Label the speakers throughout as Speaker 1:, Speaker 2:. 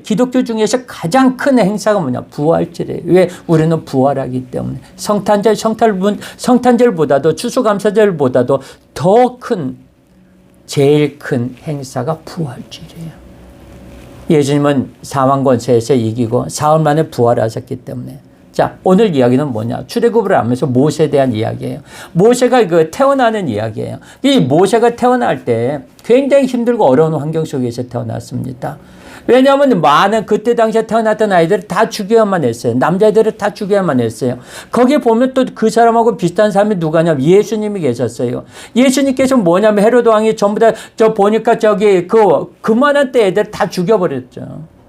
Speaker 1: 기독교 중에서 가장 큰 행사가 뭐냐? 부활절이에요. 왜? 우리는 부활하기 때문에. 성탄절보다도 추수감사절보다도 더 큰, 제일 큰 행사가 부활절이에요. 예수님은 사망 권세에서 이기고 사흘 만에 부활하셨기 때문에. 자, 오늘 이야기는 뭐냐? 출애굽을 하면서 모세에 대한 이야기예요. 모세가 태어나는 이야기예요. 이 모세가 태어날 때 굉장히 힘들고 어려운 환경 속에서 태어났습니다. 왜냐하면 많은 그때 당시에 태어났던 아이들을 다 죽여야만 했어요. 남자애들을 다 죽여야만 했어요. 거기에 보면 또 그 사람하고 비슷한 사람이 누가냐면 예수님이 계셨어요. 예수님께서 뭐냐면 헤로드 왕이 전부 다 보니까 그만한 때 애들 다 죽여버렸죠.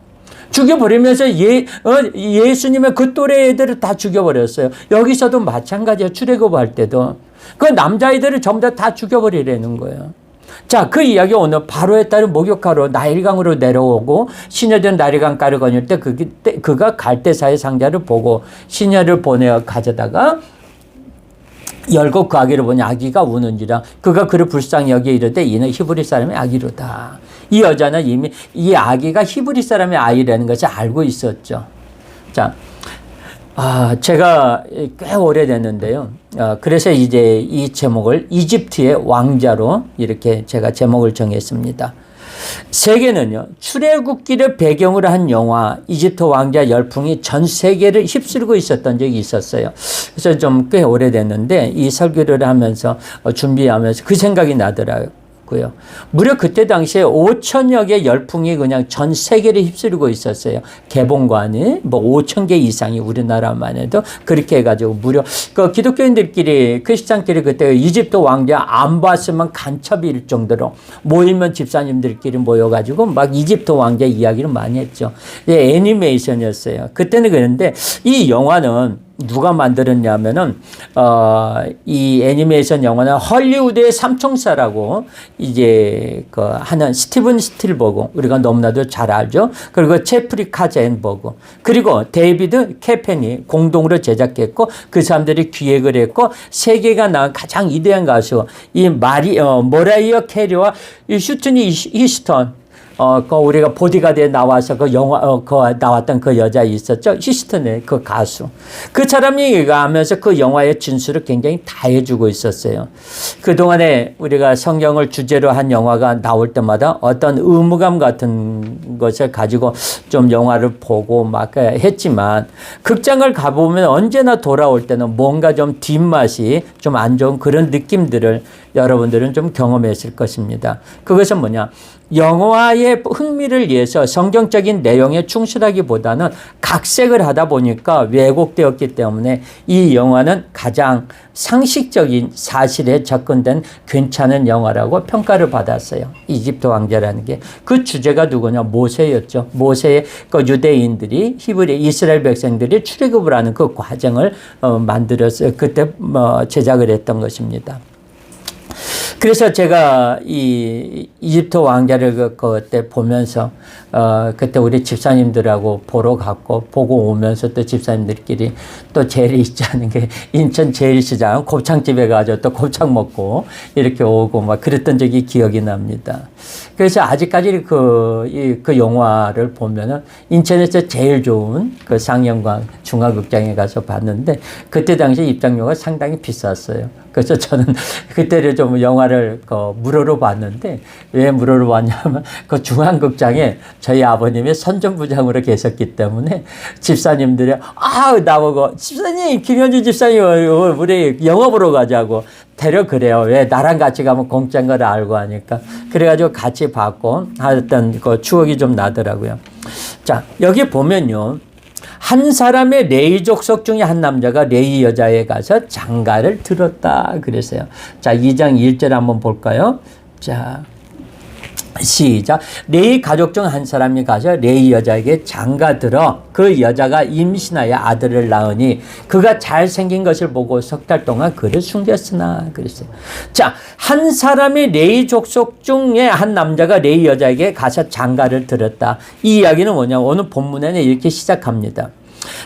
Speaker 1: 죽여버리면서 예수님의 그 또래 애들을 다 죽여버렸어요. 여기서도 마찬가지예요. 출애굽할 때도. 그 남자애들을 전부 다 죽여버리려는 거예요. 자, 그 이야기 오늘 바로에 따른 목욕하러 나일강으로 내려오고 시녀들은 나일강가를 거닐 때 그가 갈대사의 상자를 보고 시녀를 보내어 가져다가 열고 그 아기를 보니 아기가 우는지라 그가 그를 불쌍히 여기에 이르되 이는 히브리 사람의 아기로다. 이 여자는 이미 이 아기가 히브리 사람의 아이라는 것을 알고 있었죠. 자, 제가 꽤 오래됐는데요. 그래서 이제 이 제목을 이집트의 왕자로 이렇게 제가 제목을 정했습니다. 세계는요, 출애굽기를 배경으로 한 영화 이집트 왕자 열풍이 전 세계를 휩쓸고 있었던 적이 있었어요. 그래서 좀 꽤 오래됐는데 이 설교를 하면서 준비하면서 그 생각이 나더라고요. 무려 그때 당시에 5천여 개 열풍이 그냥 전 세계를 휩쓸고 있었어요. 개봉관이 5천 개 이상이 우리나라만 해도 그렇게 해가지고 무려 그 기독교인들끼리 크리스찬끼리 그때 이집트 왕자 안 봤으면 간첩일 정도로 모이면 집사님들끼리 모여가지고 막 이집트 왕자 이야기를 많이 했죠. 애니메이션이었어요. 그때는 그랬는데 이 영화는 누가 만들었냐면은, 이 애니메이션 영화는 헐리우드의 삼총사라고 이제 하는 스티븐 스틸버그, 우리가 너무나도 잘 알죠. 그리고 제프리 카젠버그, 그리고 데이비드 캐펜이 공동으로 제작했고 그 사람들이 기획을 했고 세계가 나온 가장 위대한 가수, 이 머라이어 캐리와 이 슈트니 히스턴, 우리가 보디가드에 나와서 그 영화, 나왔던 그 여자 있었죠? 히스턴의 그 가수. 그 사람이 하면서 그 영화의 진술을 굉장히 다 해주고 있었어요. 그동안에 우리가 성경을 주제로 한 영화가 나올 때마다 어떤 의무감 같은 것을 가지고 좀 영화를 보고 막 했지만 극장을 가보면 언제나 돌아올 때는 뭔가 좀 뒷맛이 좀 안 좋은 그런 느낌들을 여러분들은 좀 경험했을 것입니다. 그것은 뭐냐? 영화의 흥미를 위해서 성경적인 내용에 충실하기보다는 각색을 하다 보니까 왜곡되었기 때문에 이 영화는 가장 상식적인 사실에 접근된 괜찮은 영화라고 평가를 받았어요. 이집트 왕자라는 게. 그 주제가 누구냐? 모세였죠. 모세의 그 유대인들이 이스라엘 백성들이 출애굽을 하는 그 과정을 만들었어요. 그때 제작을 했던 것입니다. 그래서 제가 이 이집트 왕자를 그때 보면서 그때 우리 집사님들하고 보러 갔고 보고 오면서 또 집사님들끼리 또 제일 있지 않은 게 인천 제일시장 곱창집에 가서 또 곱창 먹고 이렇게 오고 막 그랬던 적이 기억이 납니다. 그래서 아직까지 그 영화를 보면은 인천에서 제일 좋은 그 상영관 중화극장에 가서 봤는데 그때 당시 입장료가 상당히 비쌌어요. 그래서 저는 그때를 좀 영화를 무료로 봤는데 왜 무료로 봤냐면 그 중앙극장에 저희 아버님이 선전부장으로 계셨기 때문에 집사님들이 나보고 집사님 김현주 집사님 우리 영화 보러 가자고 그래요. 왜 나랑 같이 가면 공짜인 걸 알고 하니까 그래가지고 같이 봤고 하였던 그 추억이 좀 나더라고요. 자, 여기 보면요. 한 사람의 레위 족속 중에 한 남자가 레위 여자에 가서 장가를 들었다 그랬어요. 자, 2장 1절 한번 볼까요? 자, 시작. 레위 가족 중 한 사람이 가서 레위 여자에게 장가 들어 그 여자가 임신하여 아들을 낳으니 그가 잘생긴 것을 보고 석 달 동안 그를 숨겼으나 그랬어요. 자, 한 사람의 레위 족속 중에 한 남자가 레위 여자에게 가서 장가를 들었다. 이 이야기는 뭐냐? 오늘 본문에는 이렇게 시작합니다.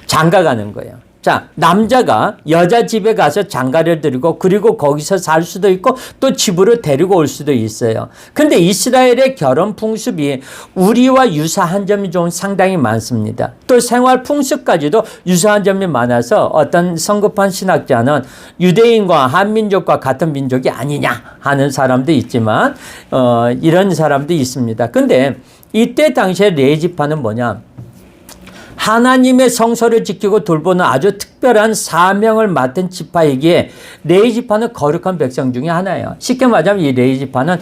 Speaker 1: 장가 가는 거예요. 자, 남자가 여자 집에 가서 장가를 들고 그리고 거기서 살 수도 있고 또 집으로 데리고 올 수도 있어요. 근데 이스라엘의 결혼 풍습이 우리와 유사한 점이 좀 상당히 많습니다. 또 생활 풍습까지도 유사한 점이 많아서 어떤 성급한 신학자는 유대인과 한민족과 같은 민족이 아니냐 하는 사람도 있지만 이런 사람도 있습니다. 근데 이때 당시에 레위지파는 뭐냐? 하나님의 성소를 지키고 돌보는 아주 특별한 사명을 맡은 지파이기에 레위지파는 거룩한 백성 중에 하나예요. 쉽게 말하면 이 레위지파는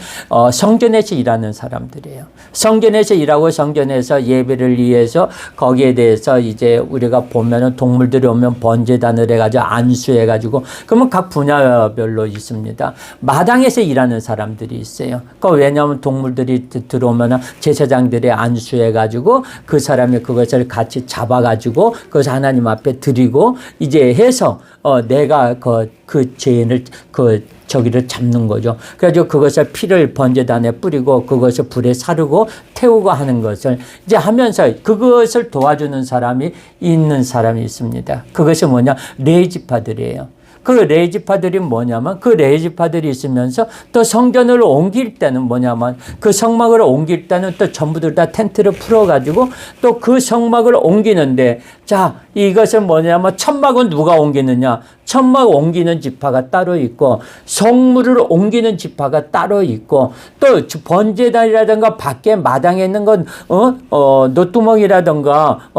Speaker 1: 성전에서 일하는 사람들이에요. 성전에서 일하고 성전에서 예배를 위해서 거기에 대해서 이제 우리가 보면은 동물들이 오면 번제단을 해가지고 안수해가지고 그러면 각 분야별로 있습니다. 마당에서 일하는 사람들이 있어요. 왜냐하면 동물들이 들어오면은 제사장들이 안수해가지고 그 사람이 그것을 같이 잡아가지고 그것을 하나님 앞에 드리고 이제 해서 내가 그 죄인을 저기를 잡는 거죠. 그래가지고 그것을 피를 번제단에 뿌리고 그것을 불에 사르고 태우고 하는 것을 이제 하면서 그것을 도와주는 사람이 있습니다. 그것이 뭐냐? 레위지파들이에요. 그 레위지파들이 뭐냐면 그 레위지파들이 있으면서 또 성전을 옮길 때는 뭐냐면 그 성막을 옮길 때는 또 전부들 다 텐트를 풀어가지고 또 그 성막을 옮기는데 자 이것은 뭐냐면 천막은 누가 옮기느냐? 천막 옮기는 지파가 따로 있고 성물을 옮기는 지파가 따로 있고 또 번제단이라든가 밖에 마당에 있는 건 노뚜껑이라든가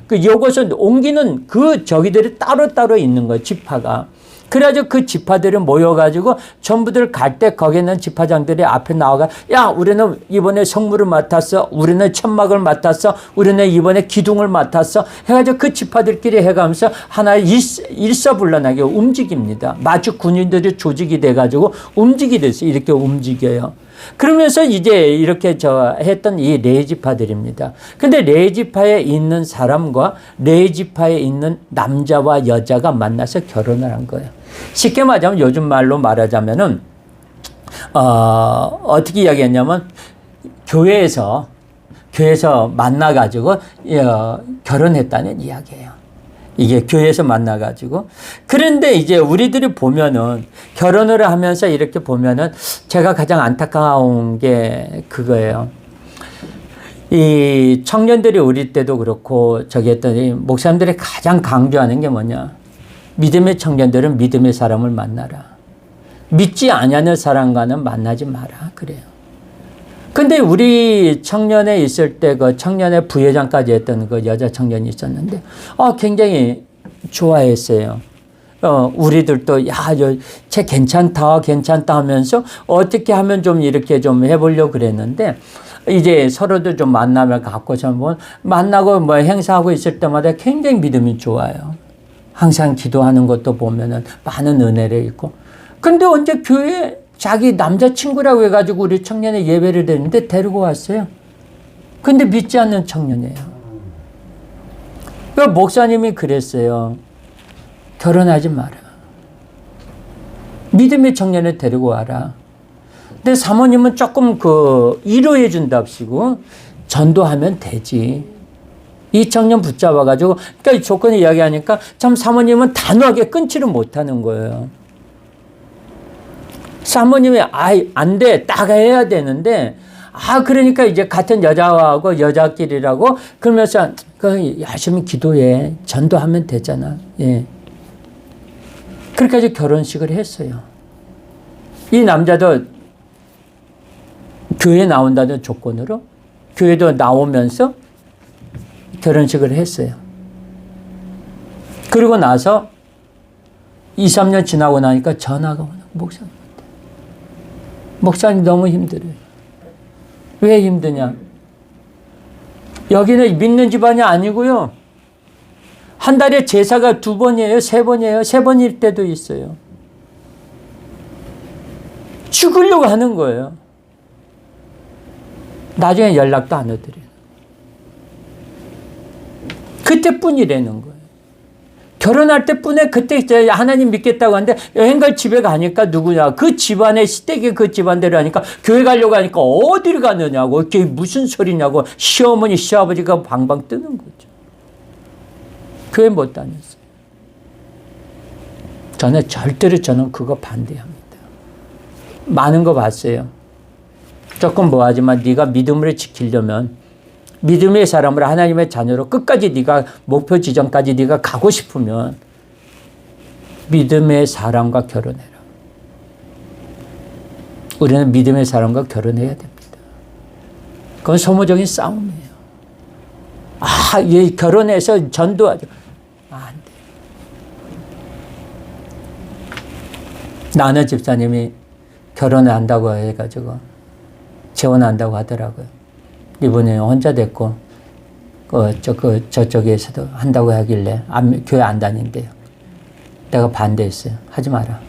Speaker 1: 그 요것을 옮기는 그 저기들이 따로 있는 거예요. 지파가. 그래가지고 그 지파들이 모여가지고 전부들 갈 때 거기 있는 지파장들이 앞에 나와가 야 우리는 이번에 성물을 맡았어. 우리는 천막을 맡았어. 우리는 이번에 기둥을 맡았어. 해가지고 그 지파들끼리 해가면서 하나의 일사불란하게 움직입니다. 마치 군인들이 조직이 돼가지고 움직이듯이 이렇게 움직여요. 그러면서 이제 이렇게 했던 이 레위지파들입니다. 근데 레위지파에 있는 사람과 레위지파에 있는 남자와 여자가 만나서 결혼을 한 거예요. 쉽게 말하자면 요즘 말로 말하자면은 어떻게 이야기했냐면 교회에서 만나가지고 결혼했다는 이야기예요. 이게 교회에서 만나가지고. 그런데 이제 우리들이 보면은 결혼을 하면서 이렇게 보면은 제가 가장 안타까운 게 그거예요. 이 청년들이 우리 때도 그렇고 저기 했더니 목사님들이 가장 강조하는 게 뭐냐. 믿음의 청년들은 믿음의 사람을 만나라. 믿지 아니하는 사람과는 만나지 마라. 그래요. 근데 우리 청년에 있을 때 그 청년의 부회장까지 했던 그 여자 청년이 있었는데, 굉장히 좋아했어요. 우리들도, 쟤 괜찮다 하면서 어떻게 하면 좀 이렇게 좀 해보려고 그랬는데, 이제 서로도 좀 만남을 갖고서 만나고 뭐 행사하고 있을 때마다 굉장히 믿음이 좋아요. 항상 기도하는 것도 보면은 많은 은혜를 있고. 근데 언제 교회에 자기 남자친구라고 해가지고 우리 청년의 예배를 드렸는데 데리고 왔어요. 근데 믿지 않는 청년이에요. 그 목사님이 그랬어요. 결혼하지 마라. 믿음의 청년을 데리고 와라. 근데 사모님은 조금 위로해 준답시고 전도하면 되지. 이 청년 붙잡아가지고, 그러니까 이 조건을 이야기하니까 참 사모님은 단호하게 끊지를 못하는 거예요. 사모님이 안 돼. 딱 해야 되는데 그러니까 이제 같은 여자하고 여자끼리라고 그러면서 열심히 기도해. 전도하면 되잖아. 예. 그렇게 결혼식을 했어요. 이 남자도 교회 나온다는 조건으로 교회도 나오면서 결혼식을 했어요. 그리고 나서 2, 3년 지나고 나니까 전화가 오나 목사님 너무 힘들어요. 왜 힘드냐? 여기는 믿는 집안이 아니고요. 한 달에 제사가 2번이에요, 3번이에요. 3번일 때도 있어요. 죽으려고 하는 거예요. 나중에 연락도 안 오더래요. 그때뿐이라는 거예요. 결혼할 때뿐에 그때 하나님 믿겠다고 하는데 여행갈 집에 가니까 누구냐. 그 집안의 시댁이 그 집안대로 하니까 교회 가려고 하니까 어디를 가느냐고. 그게 무슨 소리냐고. 시어머니 시아버지가 방방 뜨는 거죠. 교회 못 다녔어요. 저는 그거 반대합니다. 많은 거 봤어요. 조금 뭐하지만 네가 믿음을 지키려면 믿음의 사람으로 하나님의 자녀로 끝까지 네가 목표 지점까지 네가 가고 싶으면 믿음의 사람과 결혼해라. 우리는 믿음의 사람과 결혼해야 됩니다. 그건 소모적인 싸움이에요. 결혼해서 전도하죠. 안 돼. 나는 집사님이 결혼을 한다고 해가지고 재혼한다고 하더라고요. 이번에 혼자 됐고 저쪽에서도 한다고 하길래 교회 안 다닌대요. 내가 반대했어요. 하지 마라.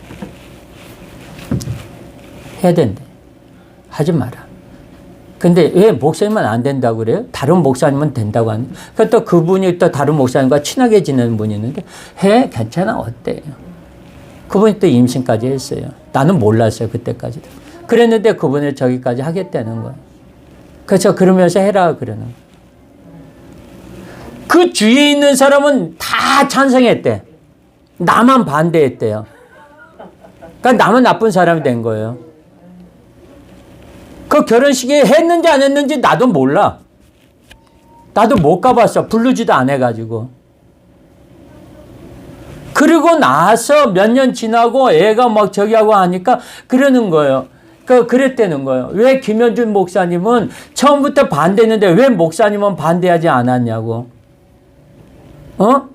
Speaker 1: 해야 된대. 하지 마라. 근데 왜 목사님은 안 된다고 그래요? 다른 목사님은 된다고 하는. 또 그분이 또 다른 목사님과 친하게 지내는 분이 있는데 괜찮아 어때요? 그분이 또 임신까지 했어요. 나는 몰랐어요 그때까지도. 그랬는데 그분이 저기까지 하겠다는 거예요. 그래서 그러면서 해라 그러는 거예요. 그 주위에 있는 사람은 다 찬성했대. 나만 반대했대요. 그러니까 나만 나쁜 사람이 된 거예요. 그 결혼식에 했는지 안 했는지 나도 몰라. 나도 못 가봤어. 부르지도 안 해가지고. 그리고 나서 몇 년 지나고 애가 막 저기 하고 하니까 그러는 거예요. 그랬다는 거예요. 왜 김현준 목사님은 처음부터 반대했는데 왜 목사님은 반대하지 않았냐고.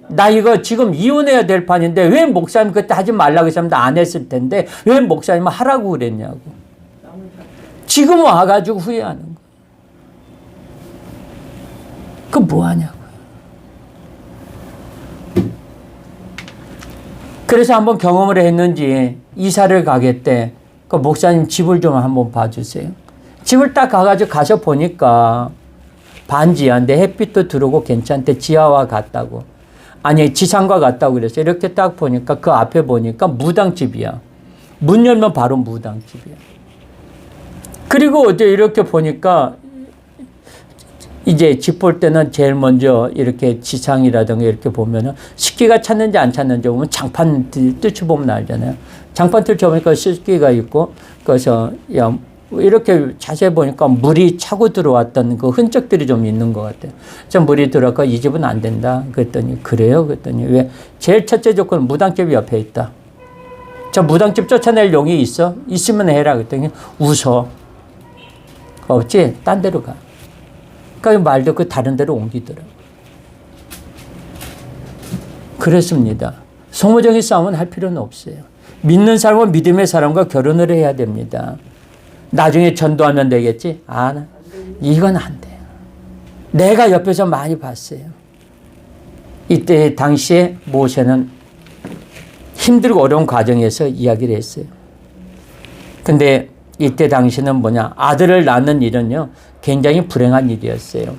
Speaker 1: 나 이거 지금 이혼해야 될 판인데 왜 목사님 그때 하지 말라고 했으면 안 했을 텐데 왜 목사님은 하라고 그랬냐고. 지금 와가지고 후회하는 거예요. 그 뭐 하냐고요. 그래서 한번 경험을 했는지 이사를 가겠대. 그 목사님 집을 좀 한번 봐주세요. 집을 딱 가서 보니까 반지하인데 햇빛도 들어오고 괜찮대. 지하와 같다고. 아니 지상과 같다고 그랬어요. 이렇게 딱 보니까 그 앞에 보니까 무당집이야. 문 열면 바로 무당집이야. 그리고 어제 이렇게 보니까 이제 집 볼 때는 제일 먼저 이렇게 지상이라든가 이렇게 보면은 식기가 찼는지 안 찼는지 보면 장판 뜯어보면 알잖아요. 장판 뜯어보니까 식기가 있고, 그래서 이렇게 자세히 보니까 물이 차고 들어왔던 그 흔적들이 좀 있는 것 같아요. 저 물이 들어가 이 집은 안 된다. 그랬더니 그래요? 그랬더니 왜? 제일 첫째 조건은 무당집이 옆에 있다. 저 무당집 쫓아낼 용이 있어? 있으면 해라. 그랬더니 웃어. 없지? 딴 데로 가. 그러니까 말 듣고 다른 데로 옮기더라고. 그렇습니다. 소모적인 싸움은 할 필요는 없어요. 믿는 사람은 믿음의 사람과 결혼을 해야 됩니다. 나중에 전도하면 되겠지? 이건 안 돼요. 내가 옆에서 많이 봤어요. 이때 당시에 모세는 힘들고 어려운 과정에서 이야기를 했어요. 근데 이때 당시는 아들을 낳는 일은요, 굉장히 불행한 일이었어요.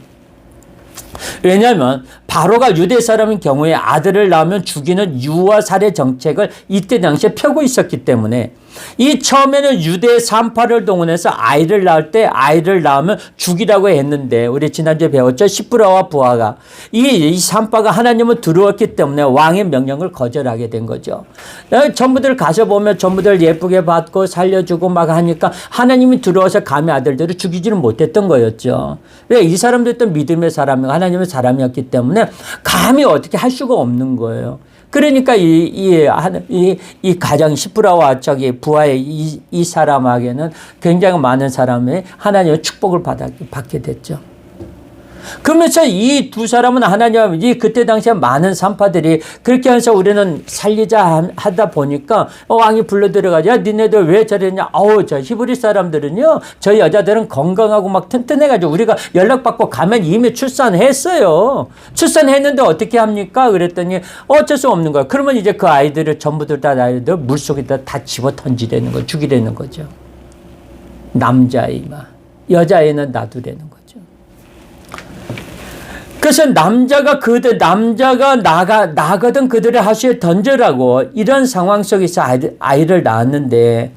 Speaker 1: 왜냐하면 바로가 유대 사람인 경우에 아들을 낳으면 죽이는 유아 살해 정책을 이때 당시에 펴고 있었기 때문에 이 처음에는 유대 산파를 동원해서 아이를 낳으면 죽이라고 했는데 우리 지난주에 배웠죠. 시브라와 부하가 이 산파가 하나님을 두려웠기 때문에 왕의 명령을 거절하게 된 거죠. 전부들 가서 보면 전부들 예쁘게 받고 살려주고 막 하니까 하나님이 두려워서 감히 아들들을 죽이지는 못했던 거였죠. 왜? 이 사람들도 믿음의 사람이고 하나님의 사람이었기 때문에 감히 어떻게 할 수가 없는 거예요. 그러니까 이 가장 시브라와 부하의 이 사람에게는 굉장히 많은 사람의 하나님의 축복을 받게 됐죠. 그러면서 이 두 사람은 그때 당시에 많은 산파들이 그렇게 해서 우리는 살리자 하다 보니까 왕이 불러 들어가자. 니네들 왜 저랬냐? 저 히브리 사람들은요, 저희 여자들은 건강하고 막 튼튼해가지고 우리가 연락받고 가면 이미 출산했어요. 출산했는데 어떻게 합니까? 그랬더니 어쩔 수 없는 거야. 그러면 이제 그 아이들을 전부들 다 아이들 물속에다 다 집어 던지려는 거, 죽이려는 거죠. 남자아이만. 여자아이는 놔두려는 거죠. 그래서 남자가 나거든 그들의 하수에 던져라고 이런 상황 속에서 아이를 낳았는데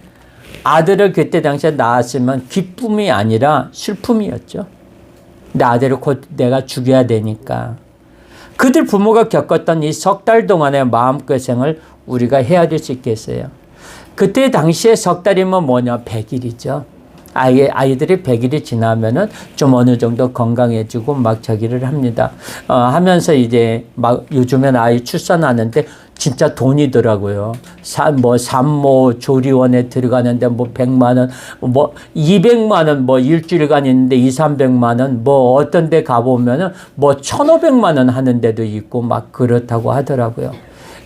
Speaker 1: 아들을 그때 당시에 낳았으면 기쁨이 아니라 슬픔이었죠. 내 아들을 곧 내가 죽여야 되니까. 그들 부모가 겪었던 이 석 달 동안의 마음고생을 우리가 헤아릴 수 있겠어요? 그때 당시에 석 달이면 뭐냐? 100일이죠. 아이들이 100일이 지나면은 좀 어느 정도 건강해지고 막 저기를 합니다. 하면서 이제 막 요즘엔 아이 출산하는데 진짜 돈이더라고요. 산모 조리원에 들어가는데 뭐 100만 원, 뭐 200만 원, 뭐 일주일간 있는데 300만 원, 뭐 어떤 데 가보면은 뭐 1,500만 원 하는 데도 있고 막 그렇다고 하더라고요.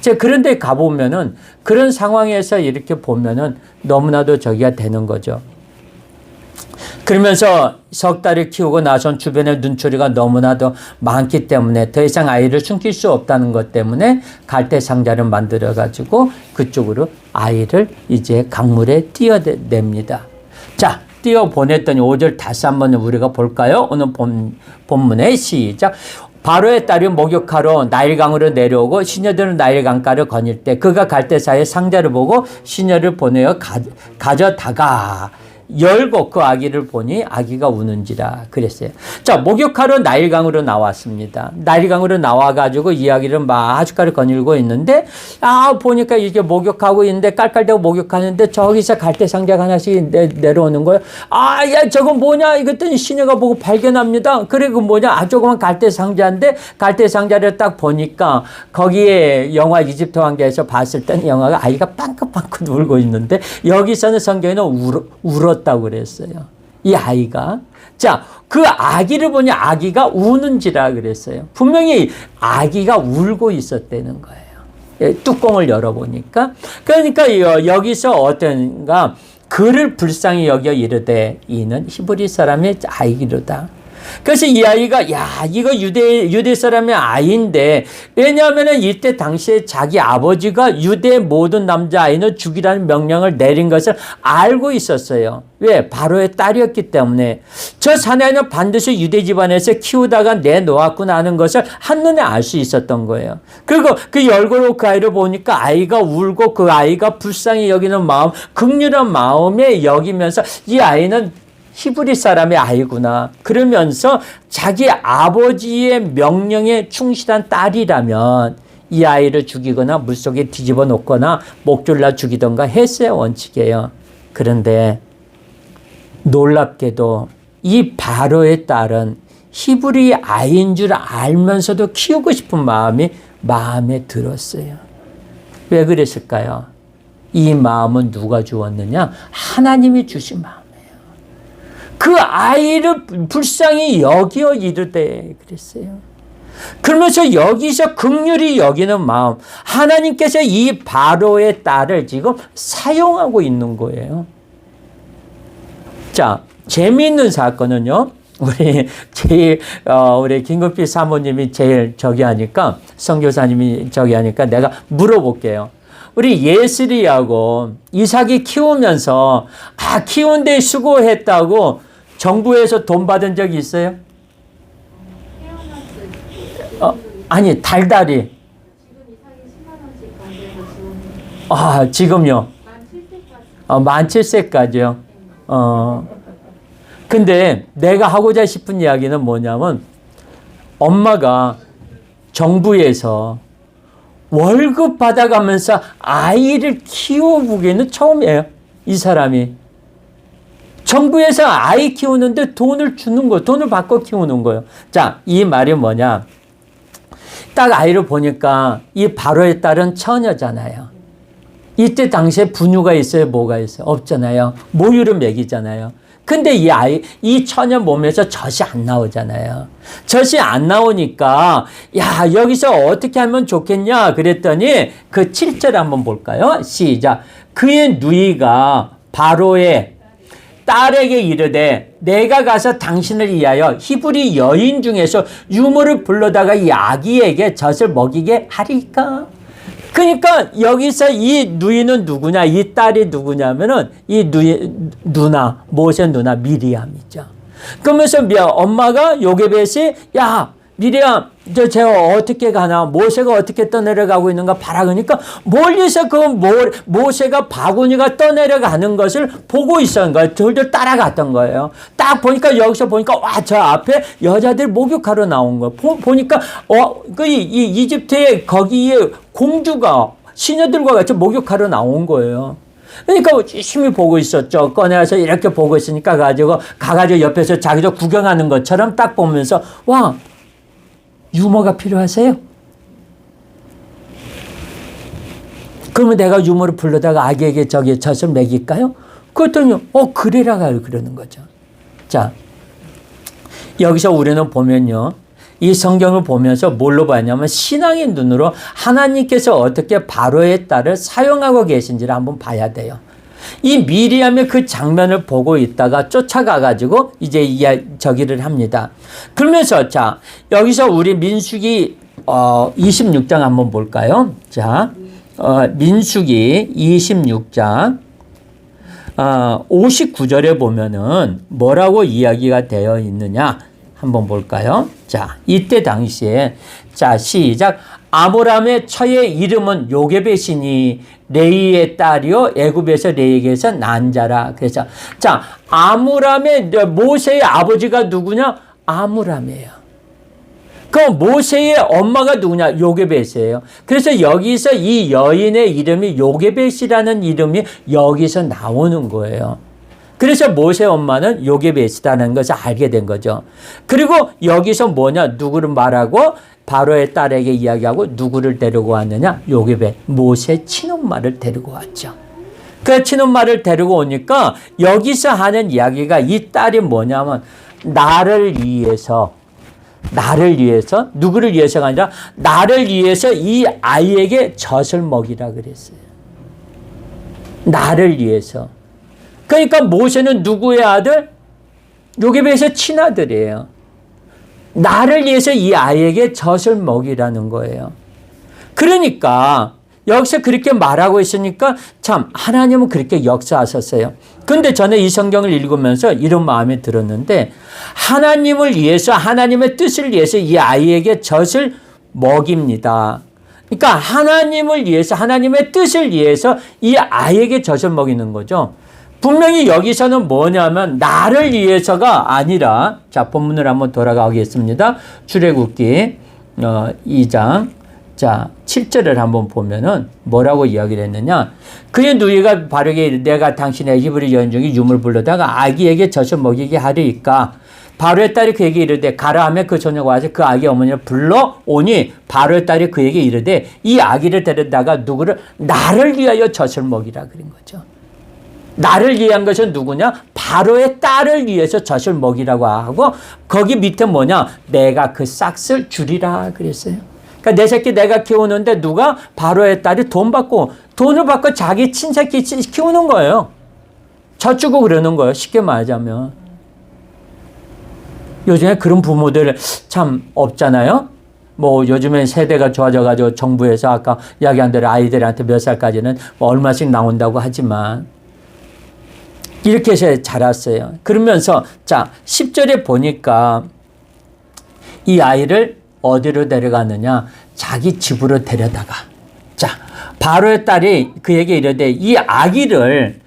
Speaker 1: 제가 그런 데 가보면은 그런 상황에서 이렇게 보면은 너무나도 저기가 되는 거죠. 그러면서 석 달을 키우고 나선 주변의 눈초리가 너무나도 많기 때문에 더 이상 아이를 숨길 수 없다는 것 때문에 갈대 상자를 만들어 가지고 그쪽으로 아이를 이제 강물에 띄어냅니다. 자, 띄어 보냈더니 5절 다시 한번 우리가 볼까요? 오늘 본문의 시작. 바로의 딸이 목욕하러 나일강으로 내려오고 시녀들은 나일강가를 거닐 때 그가 갈대사의 상자를 보고 시녀를 보내어 가져다가 열고 그 아기를 보니 아기가 우는지라 그랬어요. 자, 목욕하러 나일강으로 나왔습니다. 나일강으로 나와가지고 이야기를 막 아주까지 거닐고 있는데 보니까 이게 목욕하고 있는데 깔깔대고 목욕하는데 저기서 갈대 상자가 하나씩 내려오는 거예요. 야 저건 뭐냐 이랬더니 시녀가 보고 발견합니다. 그래 그 뭐냐 조그만 갈대 상자인데 갈대 상자를 딱 보니까 거기에 영화 이집트 왕자에서 봤을 때는 영화가 아이가 빵긋빵긋 울고 있는데 여기서는 성경에는 울었다고 그랬어요. 이 아이가. 자, 그 아기를 보니 아기가 우는지라 그랬어요. 분명히 아기가 울고 있었다는 거예요. 뚜껑을 열어보니까. 그러니까 여기서 어떤가 그를 불쌍히 여겨 이르되 이는 히브리 사람의 아이기로다. 그래서 이 아이가 이거 유대 사람의 아이인데 왜냐하면 이때 당시에 자기 아버지가 유대 모든 남자아이는 죽이라는 명령을 내린 것을 알고 있었어요. 왜? 바로의 딸이었기 때문에 저 사내는 반드시 유대 집안에서 키우다가 내놓았구나 하는 것을 한눈에 알 수 있었던 거예요. 그리고 그 열고 그 아이를 보니까 아이가 울고 그 아이가 불쌍히 여기는 마음, 긍휼한 마음에 여기면서 이 아이는 히브리 사람의 아이구나. 그러면서 자기 아버지의 명령에 충실한 딸이라면 이 아이를 죽이거나 물속에 뒤집어 놓거나 목졸라 죽이던가 했어야 원칙이에요. 그런데 놀랍게도 이 바로의 딸은 히브리 아이인 줄 알면서도 키우고 싶은 마음이 마음에 들었어요. 왜 그랬을까요? 이 마음은 누가 주었느냐? 하나님이 주신 마음. 그 아이를 불쌍히 여겨 이르되 그랬어요. 그러면서 여기서 긍휼히 여기는 마음, 하나님께서 이 바로의 딸을 지금 사용하고 있는 거예요. 자, 재미있는 사건은요. 우리 김근필 사모님이 제일 저기 하니까 선교사님이 저기 하니까 내가 물어볼게요. 우리 예슬이하고 이삭이 키우면서 키우는데 수고했다고 정부에서 돈 받은 적이 있어요? 아니 달달이. 지금요? 만 7세까지요. 근데 내가 하고자 싶은 이야기는 뭐냐면 엄마가 정부에서 월급 받아가면서 아이를 키워보기에는 처음이에요. 이 사람이. 정부에서 아이 키우는데 돈을 주는 거예요. 돈을 받고 키우는 거예요. 자, 이 말이 뭐냐. 딱 아이를 보니까 이 바로의 딸은 처녀잖아요. 이때 당시에 분유가 있어요? 뭐가 있어요? 없잖아요. 모유를 먹이잖아요. 근데 이 처녀 몸에서 젖이 안 나오잖아요. 젖이 안 나오니까, 여기서 어떻게 하면 좋겠냐? 그랬더니 그 7절 한번 볼까요? 시작. 그의 누이가 바로의 딸에게 이르되 내가 가서 당신을 위하여 히브리 여인 중에서 유모를 불러다가 이 아기에게 젖을 먹이게 하리까? 그러니까 여기서 이 누이는 누구냐? 이 딸이 누구냐면은 이 모세 누나 미리암이죠. 그러면서 엄마가 요게벳이 미리암, 제가 어떻게 가나, 모세가 어떻게 떠내려가고 있는가 봐라. 그러니까 멀리서 그 모세가 바구니가 떠내려가는 것을 보고 있었는 거예요. 둘둘 따라갔던 거예요. 딱 보니까 여기서 보니까 와, 저 앞에 여자들 목욕하러 나온 거예요. 보니까 이 이집트의 거기에 공주가 시녀들과 같이 목욕하러 나온 거예요. 그러니까 열심히 보고 있었죠. 꺼내서 이렇게 보고 있으니까 가가지고 옆에서 자기도 구경하는 것처럼 딱 보면서 와, 유모가 필요하세요? 그러면 내가 유모를 불러다가 아기에게 젖을 먹일까요? 그랬더니 그래라가요 그러는 거죠. 자, 여기서 우리는 보면요, 이 성경을 보면서 뭘로 봤냐면 신앙의 눈으로 하나님께서 어떻게 바로의 딸을 사용하고 계신지를 한번 봐야 돼요. 이 미리암의 그 장면을 보고 있다가 쫓아가가지고 이제 저기를 합니다. 그러면서 자, 여기서 우리 민수기 26장 한번 볼까요? 자, 민수기 26장 59절에 보면은 뭐라고 이야기가 되어 있느냐 한번 볼까요? 자, 이때 당시에 자, 시작. 아므람의 처의 이름은 요게벳이니 레이의 딸이요 애굽에서 레이에게서 난 자라. 그래서 자, 아므람의 모세의 아버지가 누구냐? 아므람이에요. 그 모세의 엄마가 누구냐? 요게벳이에요. 그래서 여기서 이 여인의 이름이 요게벳이라는 이름이 여기서 나오는 거예요. 그래서 모세 엄마는 요게벳이라는 것을 알게 된 거죠. 그리고 여기서 뭐냐? 누구를 말하고 바로의 딸에게 이야기하고 누구를 데리고 왔느냐? 요게벳, 모세 친엄마를 데리고 왔죠. 그 친엄마를 데리고 오니까 여기서 하는 이야기가 이 딸이 뭐냐면 나를 위해서 누구를 위해서가 아니라 나를 위해서 이 아이에게 젖을 먹이라 그랬어요. 나를 위해서. 그러니까 모세는 누구의 아들? 요게벳의 친아들이에요. 나를 위해서 이 아이에게 젖을 먹이라는 거예요. 그러니까 여기서 그렇게 말하고 있으니까 참 하나님은 그렇게 역사하셨어요. 그런데 저는 이 성경을 읽으면서 이런 마음이 들었는데 하나님을 위해서 하나님의 뜻을 위해서 이 아이에게 젖을 먹입니다. 그러니까 하나님을 위해서 하나님의 뜻을 위해서 이 아이에게 젖을 먹이는 거죠. 분명히 여기서는 뭐냐면 나를 위해서가 아니라 자, 본문을 한번 돌아가겠습니다. 출애굽기 2장 자 7절을 한번 보면은 뭐라고 이야기를 했느냐. 그의 누이가 바르게 내가 당신의 히브리 여인 중에 유물 불러다가 아기에게 젖을 먹이게 하리이까 바로의 딸이 그에게 이르되 가라 하며 그 소녀가 와서 그 아기 어머니를 불러오니 바로의 딸이 그에게 이르되 이 아기를 데려다가 누구를 나를 위하여 젖을 먹이라 그런 거죠. 나를 위한 것은 누구냐? 바로의 딸을 위해서 젖을 먹이라고 하고 거기 밑에 뭐냐? 내가 그 싹을 주리라 그랬어요. 그러니까 내 새끼 내가 키우는데 누가? 바로의 딸이 돈을 받고 자기 친새끼 키우는 거예요. 젖주고 그러는 거예요. 쉽게 말하자면. 요즘에 그런 부모들 참 없잖아요. 뭐 요즘엔 세대가 좋아져가지고 정부에서 아까 이야기한 대로 아이들한테 몇 살까지는 뭐 얼마씩 나온다고 하지만 이렇게 해서 자랐어요. 그러면서 자 10절에 보니까 이 아이를 어디로 데려가느냐? 자기 집으로 데려다가 자 바로의 딸이 그에게 이르되 이 아기를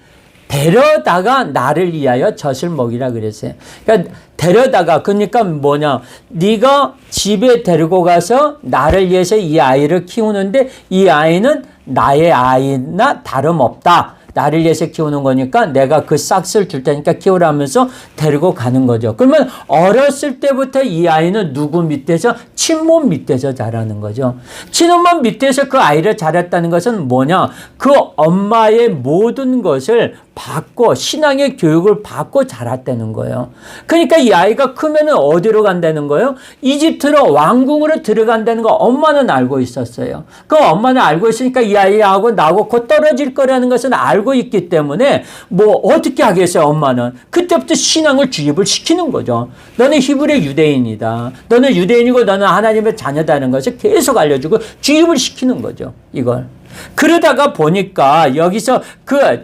Speaker 1: 데려다가 나를 위하여 젖을 먹이라 그랬어요. 그러니까 데려다가 그러니까 뭐냐? 네가 집에 데리고 가서 나를 위해서 이 아이를 키우는데 이 아이는 나의 아이나 다름없다. 나를 위해서 키우는 거니까 내가 그 싹을 줄 테니까 키우라면서 데리고 가는 거죠. 그러면 어렸을 때부터 이 아이는 누구 밑에서? 친몸 밑에서 자라는 거죠. 친엄마 밑에서 그 아이를 자랐다는 것은 뭐냐? 그 엄마의 모든 것을 받고 신앙의 교육을 받고 자랐다는 거예요. 그러니까 이 아이가 크면은 어디로 간다는 거예요? 이집트로 왕궁으로 들어간다는 거 엄마는 알고 있었어요. 그 엄마는 알고 있으니까 이 아이하고 나하고 곧 떨어질 거라는 것은 알고 있기 때문에 뭐 어떻게 하겠어요, 엄마는. 그때부터 신앙을 주입을 시키는 거죠. 너는 히브리 유대인이다. 너는 유대인이고 너는 하나님의 자녀다는 것을 계속 알려주고 주입을 시키는 거죠, 이걸. 그러다가 보니까 여기서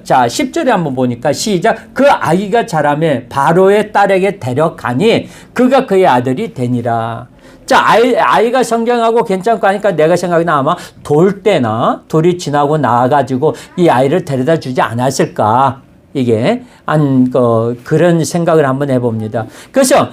Speaker 1: 자 10절에 한번 보니까 시작. 그 아기가 자라매 바로의 딸에게 데려가니 그가 그의 아들이 되니라. 자, 아이가 성장하고 괜찮고 하니까 내가 생각에는 아마 돌이 지나고 나가지고 이 아이를 데려다 주지 않았을까. 이게, 그런 생각을 한번 해봅니다. 그래서,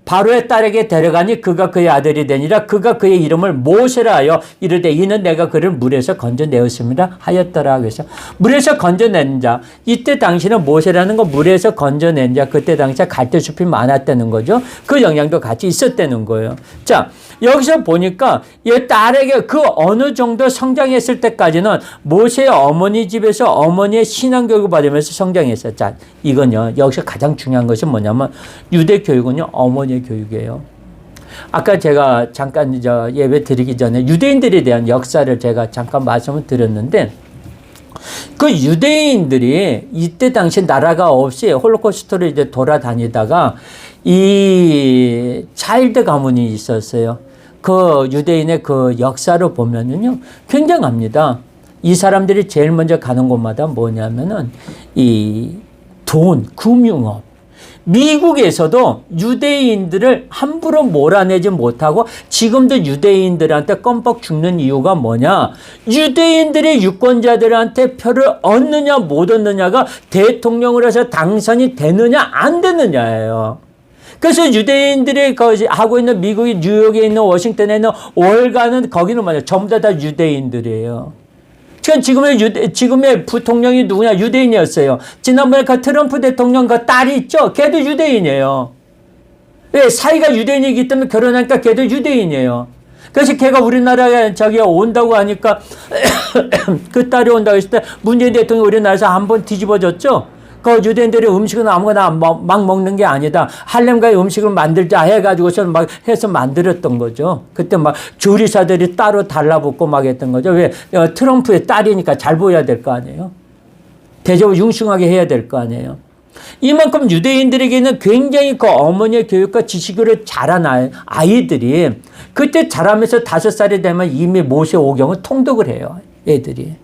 Speaker 1: 바로의 딸에게 데려가니 그가 그의 아들이 되니라. 그가 그의 이름을 모세라 하여 이르되 이는 내가 그를 물에서 건져내었습니다 하였더라. 그래서 물에서 건져낸 자, 이때 당시는 모세라는 건 물에서 건져낸 자, 그때 당시에 갈대숲이 많았다는 거죠. 그 영향도 같이 있었다는 거예요. 자, 여기서 보니까 이 딸에게 그 어느 정도 성장했을 때까지는 모세의 어머니 집에서 어머니의 신앙교육을 받으면서 성장했어요. 자, 이건요, 여기서 가장 중요한 것이 뭐냐면 유대 교육은요, 어머니의 교육이에요. 아까 제가 잠깐 예배 드리기 전에 유대인들에 대한 역사를 제가 잠깐 말씀을 드렸는데, 그 유대인들이 이때 당시 나라가 없이 홀로코스트를 이제 돌아다니다가 이 차일드 가문이 있었어요. 그 유대인의 그 역사를 보면은요, 굉장합니다. 이 사람들이 제일 먼저 가는 곳마다 뭐냐면은 이 돈, 금융업. 미국에서도 유대인들을 함부로 몰아내지 못하고 지금도 유대인들한테 껌뻑 죽는 이유가 뭐냐? 유대인들이 유권자들한테 표를 얻느냐 못 얻느냐가 대통령으로 해서 당선이 되느냐 안 되느냐예요. 그래서 유대인들이 하고 있는 미국의 뉴욕에 있는 워싱턴에 있는 월가는 거기는 뭐냐? 전부 다 유대인들이에요. 지금의 부통령이 누구냐? 유대인이었어요. 지난번에 그 트럼프 대통령 그 딸이 있죠? 걔도 유대인이에요. 왜? 사이가 유대인이기 때문에 결혼하니까 걔도 유대인이에요. 그래서 걔가 우리나라에 온다고 하니까 그 딸이 온다고 했을 때 문재인 대통령이 우리나라에서 한번 뒤집어졌죠? 그 유대인들이 음식은 아무거나 막 먹는 게 아니다. 할렘가의 음식을 만들자 해가지고서 막 해서 만들었던 거죠. 그때 막 조리사들이 따로 달라붙고 막 했던 거죠. 왜? 트럼프의 딸이니까 잘 보여야 될 거 아니에요. 대접을 융숭하게 해야 될 거 아니에요. 이만큼 유대인들에게는 굉장히 그 어머니의 교육과 지식으로 자란 아이들이 그때 자라면서 5살이 되면 이미 모세 오경을 통독을 해요. 애들이.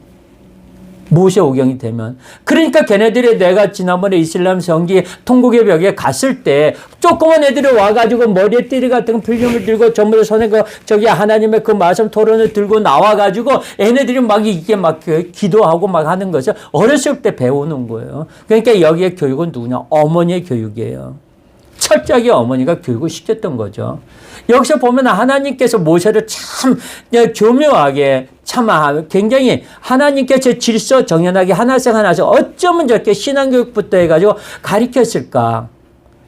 Speaker 1: 모세 오경이 되면. 그러니까 걔네들이 내가 지난번에 이슬람 성지 통곡의 벽에 갔을 때 조그만 애들이 와가지고 머리에 띠리 같은 필름을 들고 전부 다 손에 하나님의 그 말씀 토론을 들고 나와가지고 얘네들이 막 이게 막 기도하고 막 하는 것을 어렸을 때 배우는 거예요. 그러니까 여기에 교육은 누구냐? 어머니의 교육이에요. 철저하게 어머니가 교육을 시켰던 거죠. 여기서 보면 하나님께서 모세를 참 교묘하게 굉장히 하나님께서 질서 정연하게 하나씩 어쩌면 저렇게 신앙교육부터 해가지고 가르쳤을까.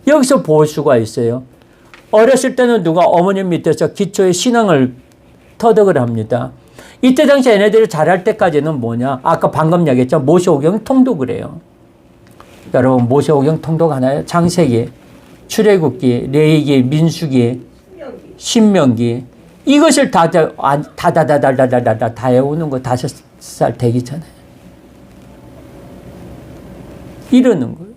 Speaker 1: 여기서 볼 수가 있어요. 어렸을 때는 누가 어머님 밑에서 기초의 신앙을 터득을 합니다. 이때 당시 얘네들이 자랄 때까지는 뭐냐. 아까 방금 얘기했죠. 모세오경 통독을 해요. 여러분 모세오경 통독하나요? 창세기, 출애굽기, 레위기, 민수기, 신명기 이것을 다 외우는 거 5살 되기 전에 이러는 거예요.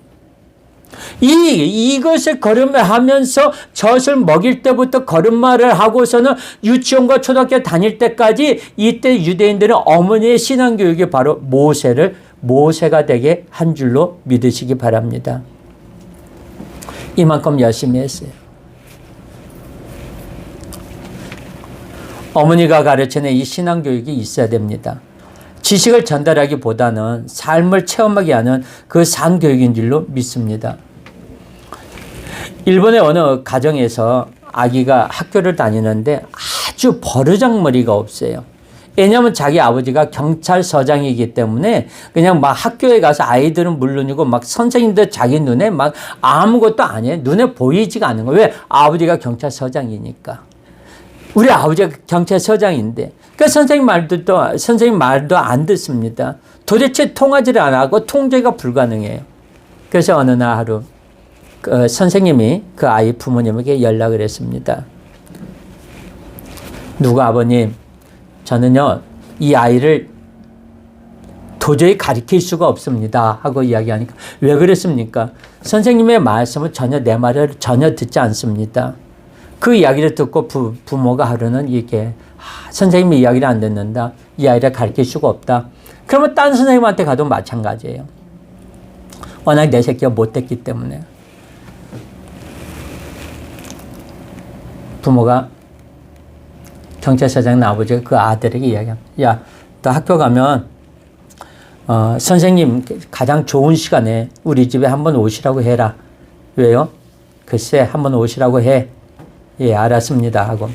Speaker 1: 이것을 걸음하면서 젖을 먹일 때부터 걸음마를 하고서는 유치원과 초등학교 다닐 때까지 이때 유대인들은 어머니의 신앙교육이 바로 모세가 되게 한 줄로 믿으시기 바랍니다. 이만큼 열심히 했어요. 어머니가 가르치는 이 신앙교육이 있어야 됩니다. 지식을 전달하기보다는 삶을 체험하게 하는 그 산교육인 줄로 믿습니다. 일본의 어느 가정에서 아기가 학교를 다니는데 아주 버르장머리가 없어요. 왜냐하면 자기 아버지가 경찰서장이기 때문에 그냥 막 학교에 가서 아이들은 물론이고 막 선생님들 자기 눈에 막 아무것도 아니에요. 눈에 보이지가 않는 거예요. 왜? 아버지가 경찰서장이니까. 우리 아버지가 경찰서장인데 그러니까 선생님 말도 안 듣습니다. 도대체 통하지를 안 하고 통제가 불가능해요. 그래서 어느 날 하루 그 선생님이 그 아이 부모님에게 연락을 했습니다. 누구 아버님, 저는요 이 아이를 도저히 가르칠 수가 없습니다 하고 이야기하니까 왜 그랬습니까? 선생님의 말씀은 내 말을 전혀 듣지 않습니다. 그 이야기를 듣고 부모가 하루는 이게 선생님의 이야기를 안 듣는다. 이 아이를 가르칠 수가 없다. 그러면 딴 선생님한테 가도 마찬가지예요. 워낙 내 새끼가 못됐기 때문에. 부모가 경찰서장 아버지가 그 아들에게 이야기합니다. 야, 너 학교 가면 선생님 가장 좋은 시간에 우리 집에 한번 오시라고 해라. 왜요? 글쎄 한번 오시라고 해. 예, 알았습니다 하고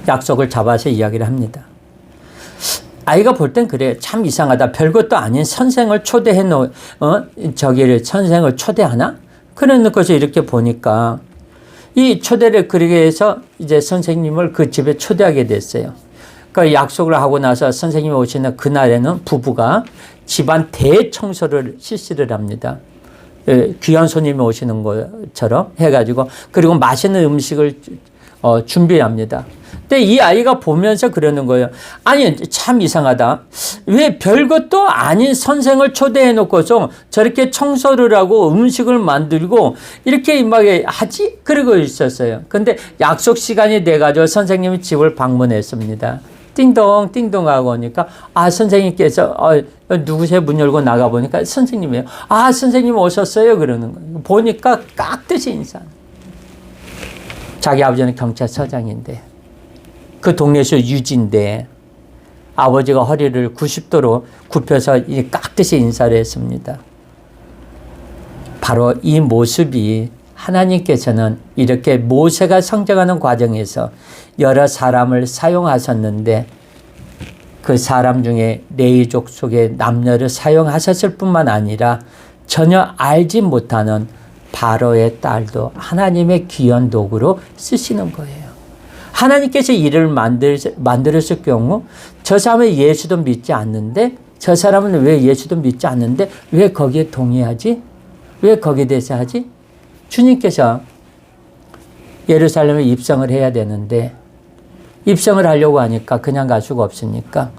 Speaker 1: 약속을 잡아서 이야기를 합니다. 아이가 볼 땐 그래. 참 이상하다. 별것도 아닌 선생을 초대해 선생을 초대하나? 그래 놓고서 이렇게 보니까 이 초대를 그렇게 해서 이제 선생님을 그 집에 초대하게 됐어요. 그 약속을 하고 나서 선생님이 오시는 그날에는 부부가 집안 대청소를 실시를 합니다. 귀한 손님이 오시는 것처럼 해가지고 그리고 맛있는 음식을 준비합니다. 근데 이 아이가 보면서 그러는 거예요. 아니 참 이상하다. 왜 별것도 아닌 선생을 초대해 놓고서 저렇게 청소를 하고 음식을 만들고 이렇게 막 하지? 그러고 있었어요. 근데 약속 시간이 돼가지고 선생님이 집을 방문했습니다. 띵동 띵동 하고 오니까 선생님께서 누구세요? 문 열고 나가보니까 선생님이에요. 선생님 오셨어요? 그러는 거예요. 보니까 깍듯이 인사. 자기 아버지는 경찰서장인데 그 동네에서 유지인데 아버지가 허리를 90도로 굽혀서 깍듯이 인사를 했습니다. 바로 이 모습이 하나님께서는 이렇게 모세가 성장하는 과정에서 여러 사람을 사용하셨는데 그 사람 중에 레위족 속의 남녀를 사용하셨을 뿐만 아니라 전혀 알지 못하는 바로의 딸도 하나님의 귀한 도구로 쓰시는 거예요. 하나님께서 일을 만들었을 경우 저 사람은 예수도 믿지 않는데 저 사람은 왜 예수도 믿지 않는데 왜 거기에 동의하지? 왜 거기에 대해서 하지? 주님께서 예루살렘에 입성을 해야 되는데 입성을 하려고 하니까 그냥 갈 수가 없으니까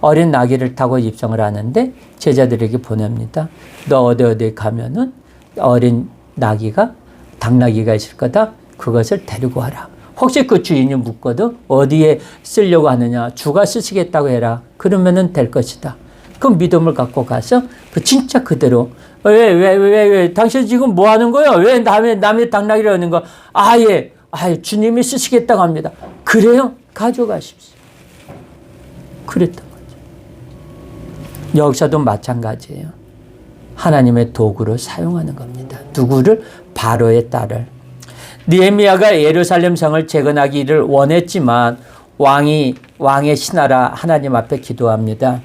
Speaker 1: 어린 나귀를 타고 입성을 하는데 제자들에게 보냅니다. 너 어디 가면은 어린 나귀가 당나귀가 있을 거다. 그것을 데리고 와라. 혹시 그 주인이 묻거든 어디에 쓰려고 하느냐. 주가 쓰시겠다고 해라. 그러면은 될 것이다. 그 믿음을 갖고 가서 그 진짜 그대로 왜 당신 지금 뭐 하는 거예요? 왜 남의 당나귀를 하는 거? 예. 주님이 쓰시겠다고 합니다. 그래요? 가져가십시오. 그랬던 거죠. 여기서도 마찬가지예요. 하나님의 도구로 사용하는 겁니다. 누구를? 바로의 딸을. 느헤미야가 예루살렘 성을 재건하기를 원했지만 왕의 신하라 하나님 앞에 기도합니다.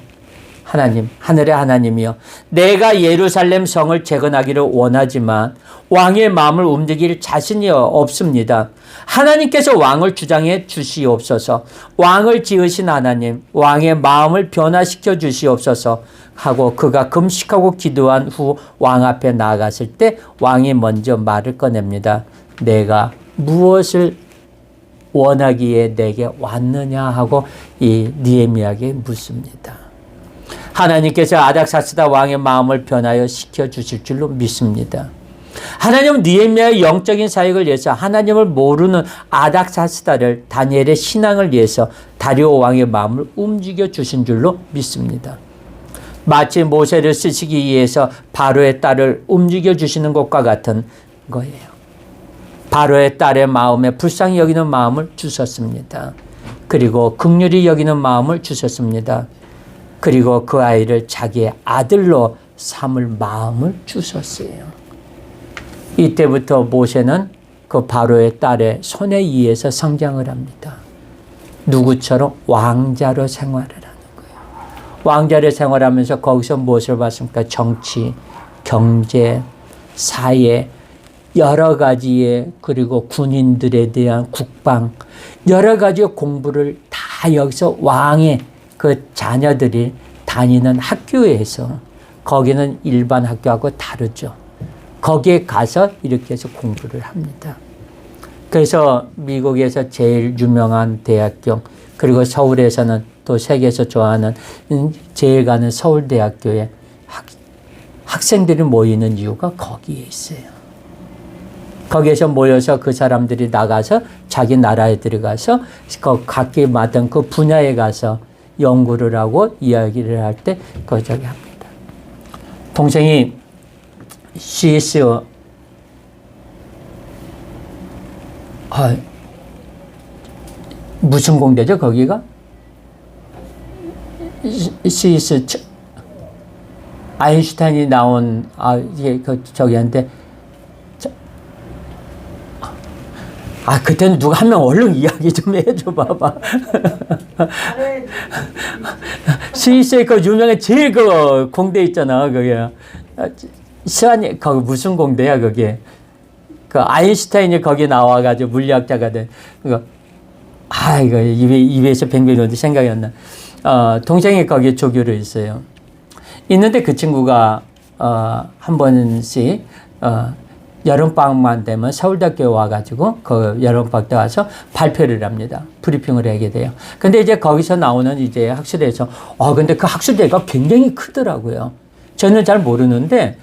Speaker 1: 하나님, 하늘의 하나님이여, 내가 예루살렘 성을 재건하기를 원하지만 왕의 마음을 움직일 자신이 없습니다. 하나님께서 왕을 주장해 주시옵소서. 왕을 지으신 하나님, 왕의 마음을 변화시켜 주시옵소서 하고 그가 금식하고 기도한 후 왕 앞에 나아갔을 때 왕이 먼저 말을 꺼냅니다. 내가 무엇을 원하기에 내게 왔느냐 하고 이 느헤미야에게 묻습니다. 하나님께서 아닥사스다 왕의 마음을 변하여 시켜주실 줄로 믿습니다. 하나님은 느헤미야의 영적인 사역을 위해서 하나님을 모르는 아닥사스다를 다니엘의 신앙을 위해서 다리오 왕의 마음을 움직여 주신 줄로 믿습니다. 마치 모세를 쓰시기 위해서 바로의 딸을 움직여 주시는 것과 같은 거예요. 바로의 딸의 마음에 불쌍히 여기는 마음을 주셨습니다. 그리고 긍휼히 여기는 마음을 주셨습니다. 그리고 그 아이를 자기의 아들로 삼을 마음을 주셨어요. 이때부터 모세는 그 바로의 딸의 손에 의해서 성장을 합니다. 누구처럼? 왕자로 생활을 하는 거예요. 왕자로 생활하면서 거기서 무엇을 봤습니까? 정치, 경제, 사회, 여러 가지의 그리고 군인들에 대한 국방, 여러 가지의 공부를 다 여기서 왕의 그 자녀들이 다니는 학교에서, 거기는 일반 학교하고 다르죠. 거기에 가서 이렇게 해서 공부를 합니다. 그래서 미국에서 제일 유명한 대학교, 그리고 서울에서는 또 세계에서 좋아하는 제일 가는 서울대학교에 학생들이 모이는 이유가 거기에 있어요. 거기에서 모여서 그 사람들이 나가서 자기 나라에 들어가서 각기 맡은 그 분야에 가서 연구를 하고 이야기를 할 때 저기 합니다. 동생이 CS 무슨 공대죠, 거기가? 스위스, 아인슈타인이 나온, 이게, 저기한테, 그때는 누가 한 명 얼른 이야기 좀 해줘 봐봐. 스위스의 그 유명한 제일 그 공대 있잖아, 그게. 시안이, 거기 무슨 공대야, 그게. 그 아인슈타인이 거기 나와가지고 물리학자가 된, 이거, 이거 입에서 뱅뱅이 생각이 안 나. 동생이 거기에 조교로 있어요. 있는데 그 친구가, 한 번씩, 여름방학만 되면 서울대학교에 와가지고 그 여름방학 때 와서 발표를 합니다. 브리핑을 하게 돼요. 근데 이제 거기서 나오는 이제 학술대에서, 근데 그 학술대가 굉장히 크더라고요. 저는 잘 모르는데,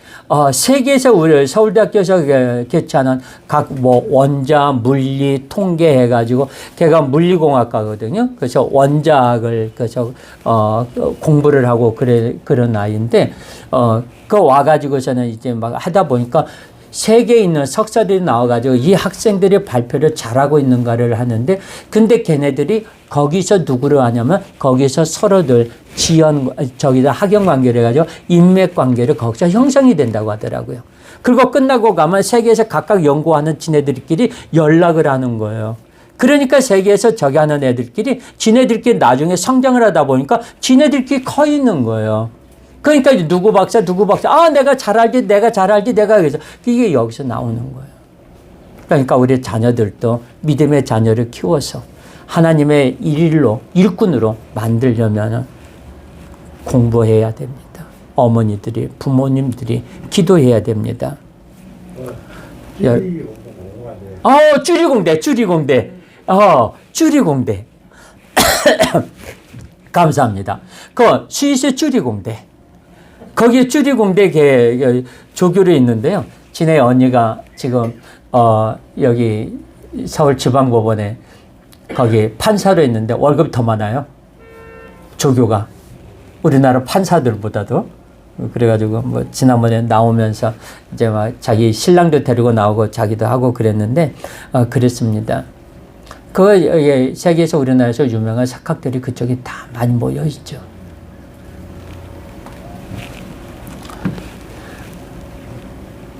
Speaker 1: 세계에서 우리 서울대학교에서 개최하는 각 원자, 물리, 통계 해가지고, 걔가 물리공학과거든요. 그래서 원자학을, 공부를 하고 그런 아이인데, 그 와가지고서는 이제 막 하다 보니까 세계에 있는 석사들이 나와가지고 이 학생들이 발표를 잘하고 있는가를 하는데, 근데 걔네들이 거기서 누구를 하냐면 거기서 서로들 저기다 학연 관계를 해가지고 인맥 관계를 거기서 형성이 된다고 하더라고요. 그리고 끝나고 가면 세계에서 각각 연구하는 지네들끼리 연락을 하는 거예요. 그러니까 세계에서 저기 하는 애들끼리 지네들끼리 나중에 성장을 하다 보니까 지네들끼리 커 있는 거예요. 그러니까 누구 박사, 내가 잘 알지, 그래서 이게 여기서 나오는 거예요. 그러니까 우리 자녀들도 믿음의 자녀를 키워서 하나님의 일꾼으로 만들려면 공부해야 됩니다. 어머니들이, 부모님들이 기도해야 됩니다. 쭈리공대. 감사합니다. 그 스위스 쭈리공대. 거기에 쭈리공대 조교로 있는데요. 지네 언니가 지금 여기 서울지방법원에 거기 판사로 있는데 월급이 더 많아요. 조교가. 우리나라 판사들보다도. 그래가지고 뭐 지난번에 나오면서 이제 막 자기 신랑도 데리고 나오고 자기도 하고 그랬는데 그랬습니다. 세계에서 우리나라에서 유명한 석학들이 그쪽에 다 많이 모여 있죠.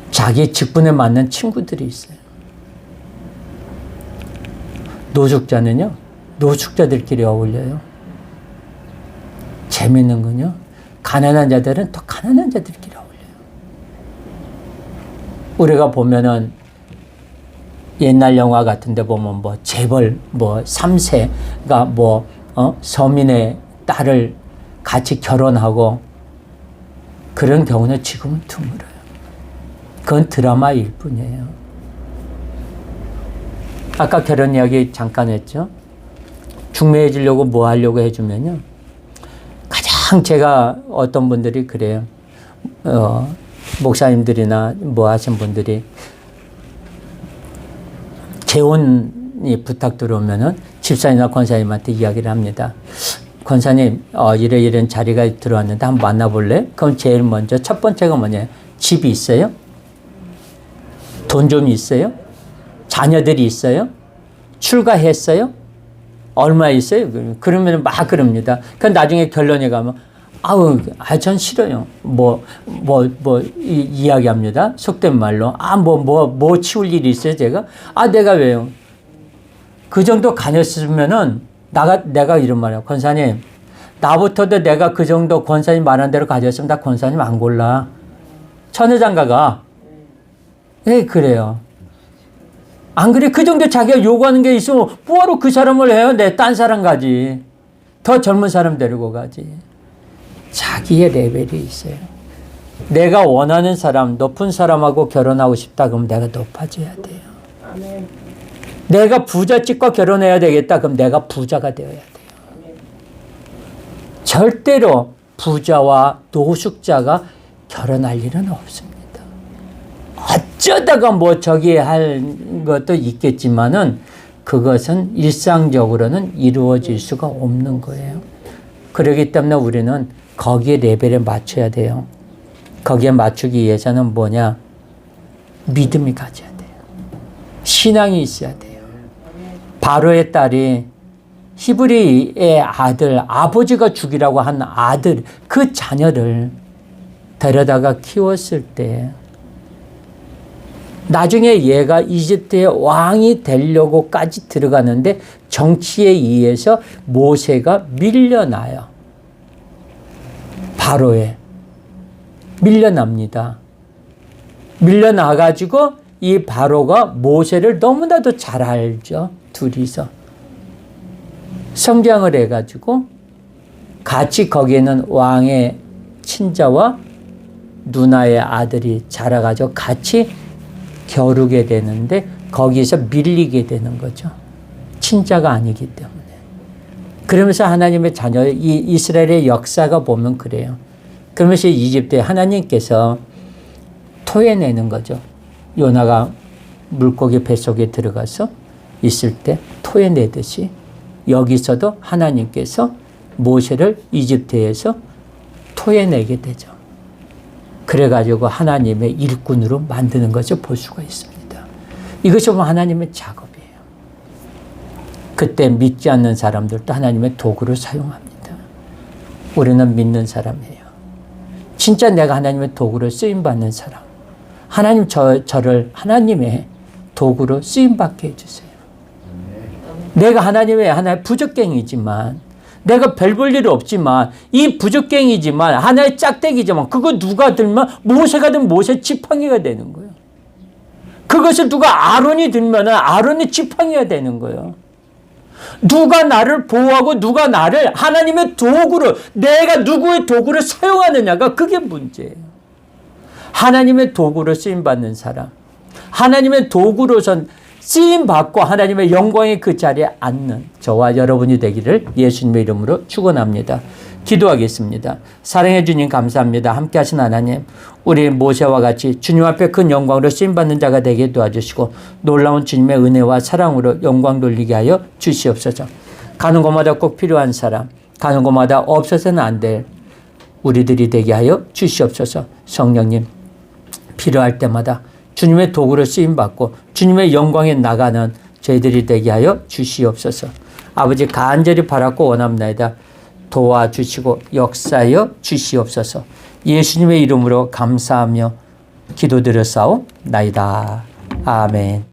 Speaker 1: 자기 직분에 맞는 친구들이 있어요. 노숙자는요, 노숙자들끼리 어울려요. 재밌는 건요, 가난한 자들은 또 가난한 자들끼리 어울려요. 우리가 보면은 옛날 영화 같은 데 보면 재벌 3세가 서민의 딸을 같이 결혼하고 그런 경우는 지금은 드물어요. 그건 드라마일 뿐이에요. 아까 결혼 이야기 잠깐 했죠. 중매해주려고 뭐 하려고 해주면요. 가장 제가 어떤 분들이 그래요. 목사님들이나 뭐 하신 분들이 재혼이 부탁 들어오면은 집사님이나 권사님한테 이야기를 합니다. 권사님, 이런 자리가 들어왔는데 한번 만나볼래? 그럼 제일 먼저 첫 번째가 뭐냐? 집이 있어요? 돈 좀 있어요? 자녀들이 있어요? 출가했어요? 얼마 있어요? 그러면 막 그럽니다. 그 나중에 결론에 가면, 전 싫어요. 이야기합니다. 속된 말로. 치울 일이 있어요, 제가? 내가 왜요? 그 정도 가졌으면은, 내가 이런 말이에요. 권사님, 나부터도 내가 그 정도 권사님 말한 대로 가졌으면 나 권사님 안 골라. 천혜장가가. 네, 그래요. 안 그래? 그 정도 자기가 요구하는 게 있으면 뭐하러 그 사람을 해요? 딴 사람 가지. 더 젊은 사람 데리고 가지. 자기의 레벨이 있어요. 내가 원하는 사람, 높은 사람하고 결혼하고 싶다 그러면 내가 높아져야 돼요. 아멘. 내가 부잣집과 결혼해야 되겠다 그럼 내가 부자가 되어야 돼요. 아멘. 절대로 부자와 노숙자가 결혼할 일은 없습니다. 어쩌다가 할 것도 있겠지만은 그것은 일상적으로는 이루어질 수가 없는 거예요. 그렇기 때문에 우리는 거기에 레벨에 맞춰야 돼요. 거기에 맞추기 위해서는 뭐냐? 믿음이 가져야 돼요. 신앙이 있어야 돼요. 바로의 딸이 히브리의 아들, 아버지가 죽이라고 한 아들, 그 자녀를 데려다가 키웠을 때 나중에 얘가 이집트의 왕이 되려고까지 들어가는데 정치에 의해서 모세가 밀려나요. 바로에 밀려납니다. 밀려나가지고 이 바로가 모세를 너무나도 잘 알죠. 둘이서 성장을 해가지고 같이 거기에는 왕의 친자와 누나의 아들이 자라가지고 같이 겨루게 되는데 거기서 밀리게 되는 거죠. 친자가 아니기 때문에. 그러면서 하나님의 자녀, 이 이스라엘의 역사가 보면 그래요. 그러면서 이집트에 하나님께서 토해내는 거죠. 요나가 물고기 뱃속에 들어가서 있을 때 토해내듯이 여기서도 하나님께서 모세를 이집트에서 토해내게 되죠. 그래가지고 하나님의 일꾼으로 만드는 것을 볼 수가 있습니다. 이것이 하나님의 작업이에요. 그때 믿지 않는 사람들도 하나님의 도구로 사용합니다. 우리는 믿는 사람이에요. 진짜 내가 하나님의 도구로 쓰임받는 사람. 하나님 저를 하나님의 도구로 쓰임받게 해주세요. 내가 하나의 부적갱이지만 내가 별 볼 일 없지만 이 부적갱이지만 하나의 짝대기지만 그거 누가 들면 모세가 든 모세 지팡이가 되는 거예요. 그것을 누가 아론이 들면 아론의 지팡이가 되는 거예요. 누가 나를 보호하고 누가 나를 하나님의 도구로 내가 누구의 도구를 사용하느냐가 그게 문제예요. 하나님의 도구로 쓰임받는 사람, 하나님의 도구로선 쓰임받고 하나님의 영광의 그 자리에 앉는 저와 여러분이 되기를 예수님의 이름으로 축원합니다. 기도하겠습니다. 사랑해 주님 감사합니다. 함께 하신 하나님, 우리 모세와 같이 주님 앞에 큰 영광으로 쓰임받는 자가 되게 도와주시고 놀라운 주님의 은혜와 사랑으로 영광 돌리게 하여 주시옵소서. 가는 곳마다 꼭 필요한 사람, 가는 곳마다 없어서는 안 될 우리들이 되게 하여 주시옵소서. 성령님, 필요할 때마다 주님의 도구로 쓰임받고 주님의 영광에 나가는 저희들이 되게 하여 주시옵소서. 아버지 간절히 바라고 원합나이다. 도와주시고 역사하여 주시옵소서. 예수님의 이름으로 감사하며 기도드렸사옵나이다. 아멘.